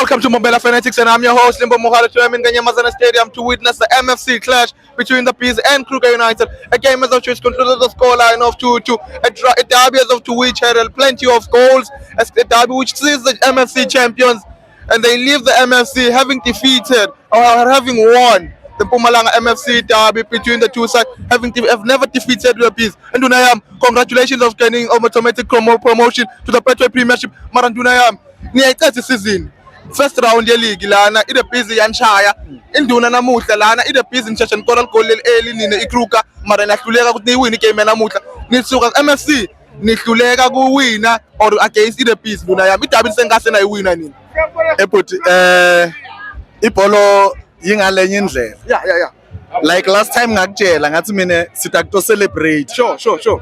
Welcome to Mobile Fanatics, and I'm your host Limbo Mohale in Ganyamazana Stadium to witness the MFC clash between the Bees and Kruger United. A game as of which concluded the scoreline of 2-2. A derby as of to which had plenty of goals. A derby which sees the MFC champions, and they leave the MFC having defeated or having won the Mpumalanga MFC derby between the two sides, have never defeated the Bees. And Dunayam, congratulations of getting automatic promotion to the Petro Premiership. Marandunayam, niyayiqeda season. First round ye-league lana ide busy yanshaya induna namuhla lana ide busy nisheshe nikora goal eli nine iKruger mara niyahluleka ukuthi niwine igame namuhla nisuka MFC nihluleka kuwina or against ide busy luna yami idabi sengase nayiwina nini But ibholo yingalenye indlela. Yeah. Like last time ngakutshela ngathi mina sitakuto celebrate. Sure.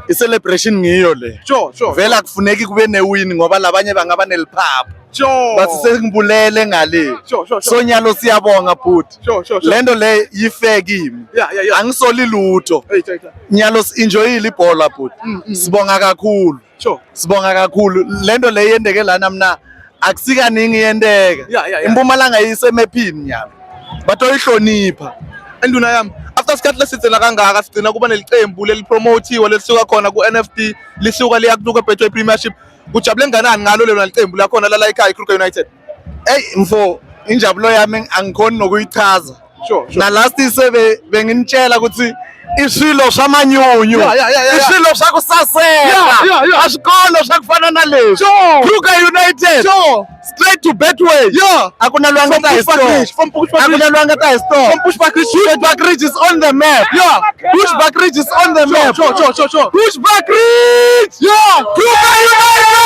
I celebration ngiyo le. Sure. Vela kufuneki kube ne win ngoba labanye bangaba neliphapho. Sure. Bathi sengibulele ngale. Sure. Sonyalo siyabonga bhuti. Sure. Lento le yifair kimi. Yeah. Angisoli lutho. Hey. Nyalo enjoyile ibhola bhuti. Sibonga kakhulu. Sure. Sibonga kakhulu. Lento le yendeke lana mina akusikaningi yendeka. Yeah. Impumalanga yisemephini nyalo. Batoyihlonipha. Enduna yami after isikhathi lesitsela kangaka sigcina kuba neliqembu lelipromotiwe lelisuka khona ku-NFD lisuka liya kuNkruger Betway Premiership. Kujabule kangakanani ngalo lelo liqembu lakhona lala ekhaya iKruger United? Hey mfo injabulo yami angikhoni nokuyichaza. Sure. Na last isebe benginitshela ukuthi isilo samanyunyu. Yeah. Isilo sakusaseka. Yeah. Asikolo sakufana nalesi. Sure. Kruger United. Sure. Straight to Betway. Yeah. Akuna lwanga ta store. From Pushback Ridge. Akuna lwanga ta store. From Pushback Ridge. Pushback Ridge is on the map. Yeah. Pushback Ridge is on the map. Sure. Pushback Ridge. Yeah. Kruger United.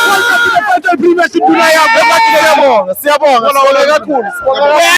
Welcome to the Betway Premiership. Siyabonga kakhulu.